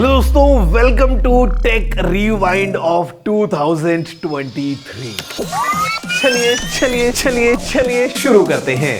Hello दोस्तों, welcome to tech rewind of 2023। चलिए शुरू करते हैं।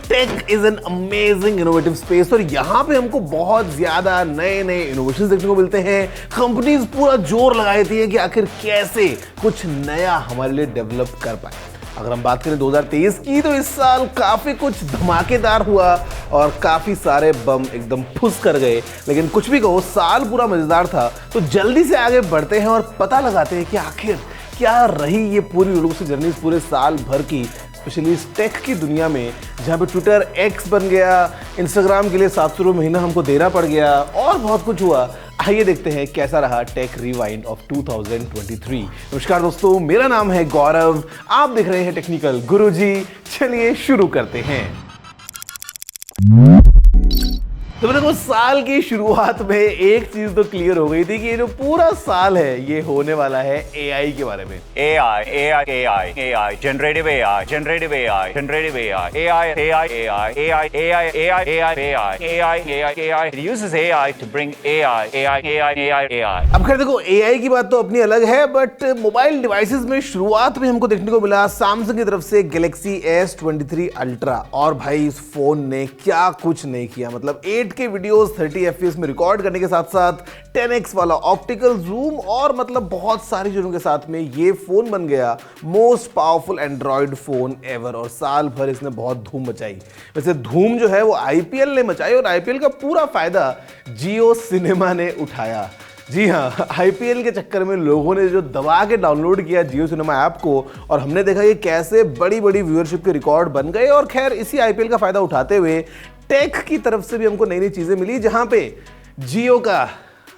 Tech is an amazing innovative space और यहाँ पे हमको बहुत ज्यादा नए नए इनोवेशन देखने को मिलते हैं। कंपनीज पूरा जोर लगाई थी कि आखिर कैसे कुछ नया हमारे लिए डेवलप कर पाए। अगर हम बात करें 2023 की, तो इस साल काफी कुछ धमाकेदार हुआ और काफी सारे बम एकदम फुस कर गए। लेकिन कुछ भी कहो, साल पूरा मजेदार था। तो जल्दी से आगे बढ़ते हैं और पता लगाते हैं कि आखिर क्या रही ये पूरी रोलकोस्टर जर्नी पूरे साल भर की, स्पेशली इस टेक की दुनिया में, जहाँ पे ट्विटर एक्स बन गया, इंस्टाग्राम के लिए 700 रुपये महीना हमको देना पड़ गया और बहुत कुछ हुआ। आइए देखते हैं कैसा रहा टेक रिवाइंड ऑफ 2023। नमस्कार दोस्तों, मेरा नाम है गौरव, आप देख रहे हैं टेक्निकल गुरुजी। चलिए शुरू करते हैं। तो देखो, साल की शुरुआत में एक चीज तो क्लियर हो गई थी कि ये जो पूरा साल है ये होने वाला है एआई के बारे में। AI, generative AI, AI. It uses AI to bring AI. अब खैर देखो, एआई की बात तो अपनी अलग है, बट मोबाइल डिवाइसेस में शुरुआत में हमको देखने को मिला सैमसंग की तरफ से गैलेक्सी S23 अल्ट्रा। और भाई इस फोन ने क्या कुछ नहीं किया। मतलब 8K वीडियोस 30 FPS में रिकॉर्ड करने के साथ साथ 10x वाला ऑप्टिकल जूम और मतलब बहुत सारी चीजों के साथ में ये फोन बन गया most powerful Android phone ever. और साल भर इसने बहुत धूम मचाई। वैसे धूम जो है वो आईपीएल ने मचाई और आईपीएल का पूरा फायदा जियो सिनेमा ने उठाया। जी हाँ, आईपीएल के चक्कर में लोगों ने जो दबा के डाउनलोड किया जियो सिनेमा ऐप को, और हमने देखा कि कैसे बड़ी बड़ी व्यूअरशिप के रिकॉर्ड बन गए। और खैर इसी आईपीएल का फायदा उठाते हुए टेक की तरफ से भी हमको नई नई चीजें मिली, जहां पे जियो का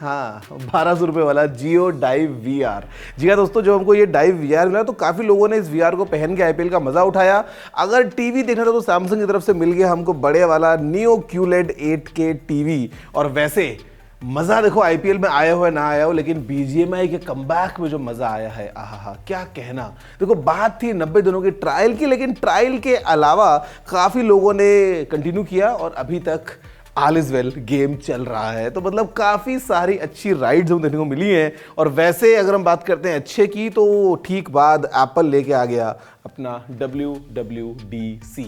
1200 रुपये वाला जियो डाइव वीआर। जी हाँ दोस्तों, जब हमको ये डाइव वीआर मिला तो काफ़ी लोगों ने इस वीआर को पहन के आईपीएल का मज़ा उठाया। अगर टीवी देखना था तो सैमसंग की तरफ से मिल गया हमको बड़े वाला नियो QLED 8K टीवी। और वैसे मज़ा देखो, आईपीएल में आया हो या ना आया हो, लेकिन बीजीएमआई के कमबैक में जो मज़ा आया है, आहा क्या कहना। देखो, बात थी 90 दिनों के ट्रायल की, लेकिन ट्रायल के अलावा काफ़ी लोगों ने कंटिन्यू किया और अभी तक ऑल इज वेल, गेम चल रहा है। तो मतलब काफ़ी सारी अच्छी राइड्स हमें देखने को मिली हैं। और वैसे अगर हम बात करते हैं अच्छे की, तो ठीक बाद एप्पल लेके आ गया अपना WWDC।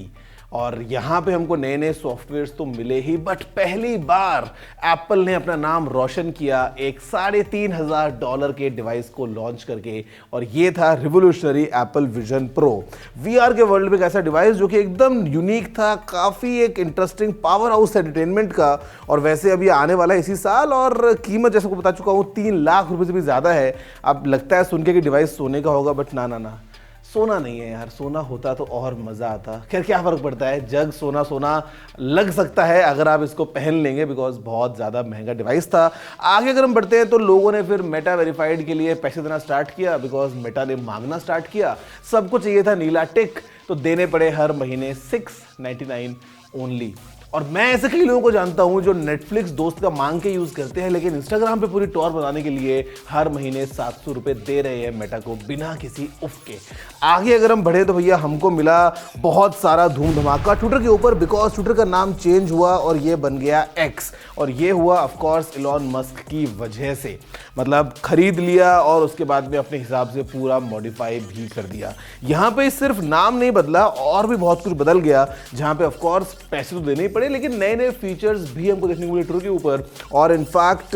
और यहाँ पे हमको नए नए सॉफ्टवेयर्स तो मिले ही, बट पहली बार एप्पल ने अपना नाम रोशन किया एक $3,500 के डिवाइस को लॉन्च करके। और ये था revolutionary Apple vision pro. VR के वर्ल्ड में एक ऐसा डिवाइस जो कि एकदम यूनिक था, काफ़ी एक इंटरेस्टिंग पावर हाउस एंटरटेनमेंट का। और वैसे अभी आने वाला है इसी साल, और कीमत जैसे को बता चुका हूँ 3 लाख रुपये से भी ज़्यादा है। अब लगता है सुन के कि डिवाइस सोने का होगा, बट ना, सोना नहीं है यार। सोना होता तो और मज़ा आता। खैर क्या फ़र्क पड़ता है, जग सोना लग सकता है अगर आप इसको पहन लेंगे, बिकॉज बहुत ज़्यादा महंगा डिवाइस था। आगे अगर हम बढ़ते हैं तो लोगों ने फिर मेटा वेरीफाइड के लिए पैसे देना स्टार्ट किया, बिकॉज मेटा ने मांगना स्टार्ट किया। सबको चाहिए था नीला टिक, तो देने पड़े हर महीने $699 ओनली। और मैं ऐसे कई लोगों को जानता हूं जो नेटफ्लिक्स दोस्त का मांग के यूज करते हैं, लेकिन इंस्टाग्राम पे पूरी टॉर बनाने के लिए हर महीने 700 रुपये दे रहे हैं मेटा को बिना किसी उफ के। आगे अगर हम बढ़े तो भैया हमको मिला बहुत सारा धूम धमाका ट्विटर के ऊपर, बिकॉज ट्विटर का नाम चेंज हुआ और ये बन गया एक्स। और ये हुआ ऑफकोर्स इलॉन मस्क की वजह से। मतलब खरीद लिया और उसके बाद में अपने हिसाब से पूरा मॉडिफाई भी कर दिया। यहाँ पे सिर्फ नाम नहीं बदला और भी बहुत कुछ बदल गया, जहाँ पे ऑफकोर्स पैसे तो देने ही पड़े, लेकिन नए नए फीचर्स भी हमको देखने को मिले ट्विटर के ऊपर। और इनफैक्ट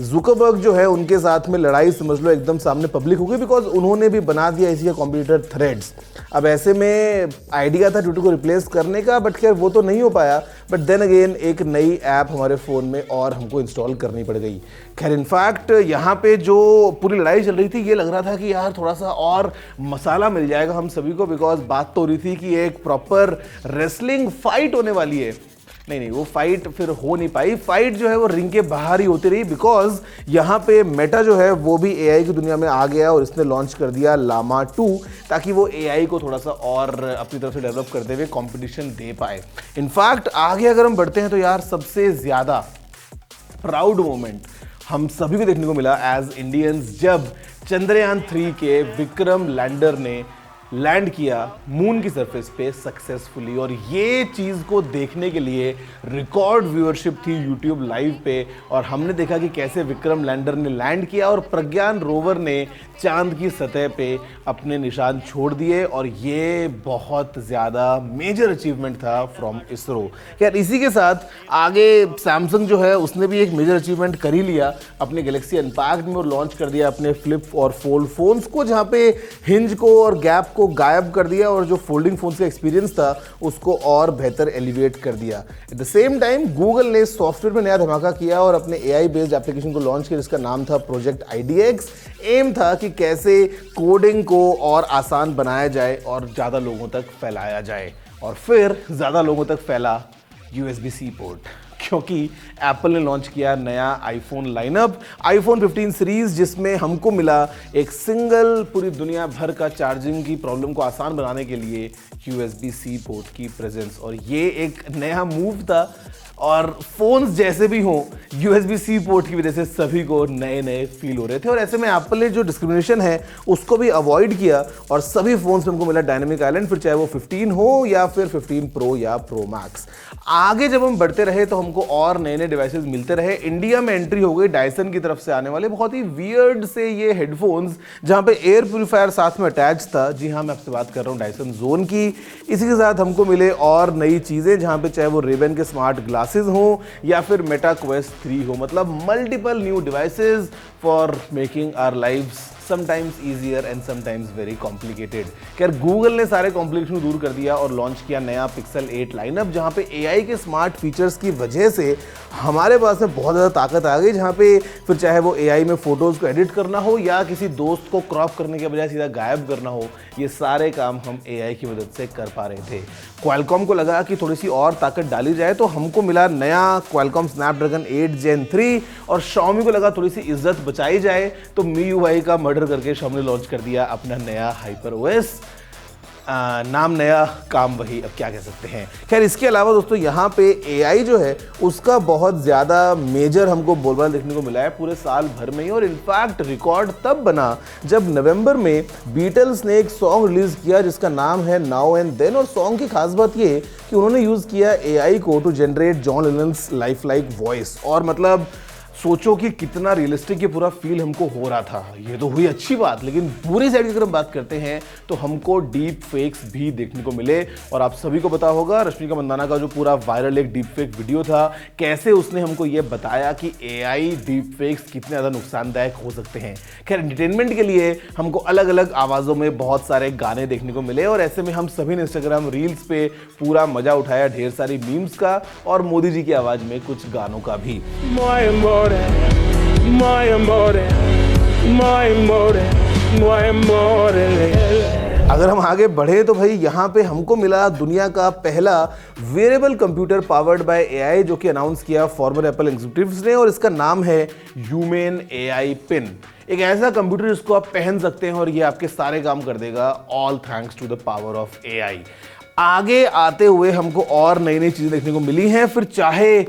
जुकरबर्ग जो है उनके साथ में लड़ाई समझ लो एकदम सामने पब्लिक हो गई, बिकॉज उन्होंने भी बना दिया इसी का कॉम्पिटिटर थ्रेड्स। अब ऐसे में आइडिया था ट्विटर को रिप्लेस करने का, बट खैर वो तो नहीं हो पाया। बट देन अगेन एक नई ऐप हमारे फ़ोन में और हमको इंस्टॉल करनी पड़ गई। खैर इनफैक्ट यहाँ पे जो पूरी लड़ाई चल रही थी, ये लग रहा था कि यार थोड़ा सा और मसाला मिल जाएगा हम सभी को, बिकॉज बात तो हो रही थी कि एक प्रॉपर रेसलिंग फाइट होने वाली है। नहीं, वो फाइट फिर हो नहीं पाई। फाइट जो है वो रिंग के बाहर ही होती रही, बिकॉज यहाँ पे मेटा जो है वो भी एआई की दुनिया में आ गया और इसने लॉन्च कर दिया लामा 2, ताकि वो एआई को थोड़ा सा और अपनी तरफ से डेवलप करते हुए कंपटीशन दे पाए। इनफैक्ट आगे अगर हम बढ़ते हैं तो यार सबसे ज़्यादा प्राउड मोमेंट हम सभी को देखने को मिला एज इंडियंस, जब चंद्रयान 3 के विक्रम लैंडर ने लैंड किया मून की सरफेस पे सक्सेसफुली। और ये चीज़ को देखने के लिए रिकॉर्ड व्यूअरशिप थी यूट्यूब लाइव पे, और हमने देखा कि कैसे विक्रम लैंडर ने लैंड किया और प्रज्ञान रोवर ने चांद की सतह पे अपने निशान छोड़ दिए। और ये बहुत ज़्यादा मेजर अचीवमेंट था फ्रॉम इसरो। यार इसी के साथ आगे सैमसंग जो है उसने भी एक मेजर अचीवमेंट कर ही लिया अपने गैलेक्सी अनपैक्ड में, और लॉन्च कर दिया अपने फ्लिप और फोल्ड फोन्स को, जहाँ पे हिंज को और गैप को गायब कर दिया और जो फोल्डिंग फोन्स का एक्सपीरियंस था उसको और बेहतर एलिवेट कर दिया। At the same time Google ने सॉफ्टवेयर में नया धमाका किया और अपने AI बेस्ड एप्लीकेशन को लॉन्च किया जिसका नाम था प्रोजेक्ट IDX। एम था कि कैसे कोडिंग को और आसान बनाया जाए और ज़्यादा लोगों तक फैलाया जाए, और फिर ज़्यादा लोगों तक फैला USB-C पोर्ट, क्योंकि एप्पल ने लॉन्च किया नया आईफोन लाइनअप, आईफोन 15 सीरीज, जिसमें हमको मिला एक सिंगल पूरी दुनिया भर का चार्जिंग की प्रॉब्लम को आसान बनाने के लिए USB-C पोर्ट की प्रेजेंस। और ये एक नया मूव था, और फोन्स जैसे भी हों USB-C पोर्ट की वजह से सभी को नए नए फील हो रहे थे। और ऐसे में एप्पल ने जो डिस्क्रिमिनेशन है उसको भी अवॉइड किया, और सभी फोन्स में हमको मिला डायनेमिक आइलैंड, फिर चाहे वो 15 हो या फिर 15 प्रो या प्रो मैक्स। आगे जब हम बढ़ते रहे तो हमको और नए नए डिवाइसेस मिलते रहे। इंडिया में एंट्री हो गई डायसन की तरफ से आने वाले बहुत ही वियर्ड से ये हेडफोन्स, जहाँ पे एयर प्यूरीफायर साथ में अटैच था। जी हाँ, मैं आपसे बात कर रहा हूँ डायसन जोन की। इसी के साथ हमको मिले और नई चीज़ें, जहाँ पे चाहे वो रेबन के स्मार्ट ग्लासेस हो या फिर मेटा क्वेस्ट 3 हो, मतलब multiple new devices for making our lives sometimes easier and sometimes very complicated. खैर गूगल ने सारे कॉम्प्लिकेशन दूर कर दिया और लॉन्च किया नया पिक्सल 8 लाइनअप, जहां पे AI के स्मार्ट फीचर्स की वजह से हमारे पास में बहुत ज़्यादा ताकत आ गई, जहां पे फिर चाहे वो AI में फ़ोटोज़ को एडिट करना हो या किसी दोस्त को क्रॉप करने के बजाय सीधा गायब करना हो, ये सारे काम हम AI की मदद से कर पा रहे थे। क्वालकॉम को लगा कि थोड़ी सी और ताकत डाली जाए, तो हमको मिला नया क्वालकॉम स्नैपड्रैगन 8 Gen 3, और Xiaomi को लगा थोड़ी सी इज्जत बचाई जाए, तो MIUI का मर्डर करके Xiaomi ने लॉन्च कर दिया अपना नया HyperOS। नाम नया काम वही, अब क्या कह सकते हैं। खैर इसके अलावा दोस्तों यहाँ पे AI जो है उसका बहुत ज़्यादा मेजर हमको बोलबाला देखने को मिला है पूरे साल भर में ही। और इनफैक्ट रिकॉर्ड तब बना जब नवंबर में बीटल्स ने एक सॉन्ग रिलीज़ किया जिसका नाम है नाउ एंड देन। और सॉन्ग की खास बात ये कि उन्होंने यूज़ किया AI को to generate John Lennon's life like voice. और मतलब सोचो कि कितना रियलिस्टिक ये पूरा फील हमको हो रहा था। ये तो हुई अच्छी बात, लेकिन बुरी साइड की अगर हम बात करते हैं तो हमको डीप फेक्स भी देखने को मिले। और आप सभी को पता होगा रश्मिका मंदाना का जो पूरा वायरल एक डीप फेक वीडियो था, कैसे उसने हमको ये बताया कि AI डीप फेक्स कितने ज़्यादा नुकसानदायक हो सकते हैं। खैर एंटरटेनमेंट के लिए हमको अलग अलग आवाज़ों में बहुत सारे गाने देखने को मिले, और ऐसे में हम सभी ने इंस्टाग्राम रील्स पे पूरा मजा उठाया, ढेर सारी मीम्स का और मोदी जी की आवाज़ में कुछ गानों का भी। अगर हम आगे बढ़े तो भाई यहाँ पे हमको मिला दुनिया का पहला wearable computer powered by AI, जो कि अनाउंस किया फॉर्मर एप्पल एग्जीक्यूटिव्स ने, और इसका नाम है ह्यूमन AI पिन। एक ऐसा कंप्यूटर जिसको आप पहन सकते हैं और ये आपके सारे काम कर देगा, all thanks to the power of AI। आगे आते हुए हमको और नई नई चीज़ें देखने को मिली हैं, फिर चाहे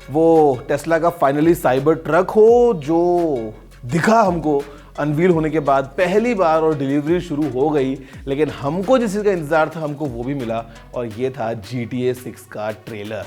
वो टेस्ला का फाइनली साइबर ट्रक हो जो दिखा हमको अनवील होने के बाद पहली बार, और डिलीवरी शुरू हो गई, लेकिन हमको जिस चीज़ का इंतजार था हमको वो भी मिला, और ये था GTA 6 का ट्रेलर।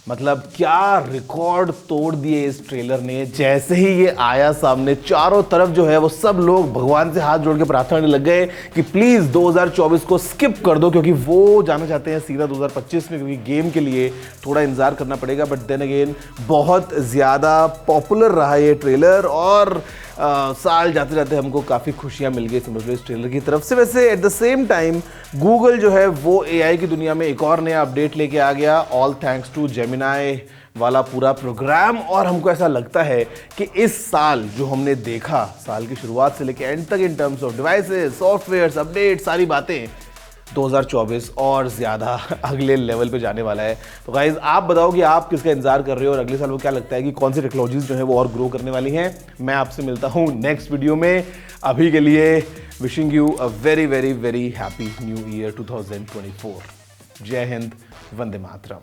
मतलब क्या रिकॉर्ड तोड़ दिए इस ट्रेलर ने। जैसे ही ये आया सामने, चारों तरफ जो है वो सब लोग भगवान से हाथ जोड़ के प्रार्थना करने लग गए कि प्लीज़ 2024 को स्किप कर दो, क्योंकि वो जाना चाहते हैं सीधा 2025 में, क्योंकि गेम के लिए थोड़ा इंतजार करना पड़ेगा। बट देन अगेन बहुत ज़्यादा पॉपुलर रहा ये ट्रेलर, और साल जाते जाते हमको काफ़ी खुशियाँ मिल गई समझ लो इस ट्रेलर की तरफ से। वैसे at the same time Google जो है वो AI की दुनिया में एक और नया अपडेट लेके आ गया, ऑल थैंक्स टू जेमिनाई वाला पूरा प्रोग्राम। और हमको ऐसा लगता है कि इस साल जो हमने देखा, साल की शुरुआत से लेकर एंड तक, in terms of devices, software, update, सारी बातें, 2024 और ज़्यादा अगले लेवल पे जाने वाला है। तो गाइज आप बताओ कि आप किसका इंतजार कर रहे हो, और अगले साल वो क्या लगता है कि कौन सी टेक्नोलॉजीज जो है वो और ग्रो करने वाली हैं। मैं आपसे मिलता हूँ नेक्स्ट वीडियो में। अभी के लिए wishing you a very very very happy new year 2024। जय हिंद, वंदे मातरम।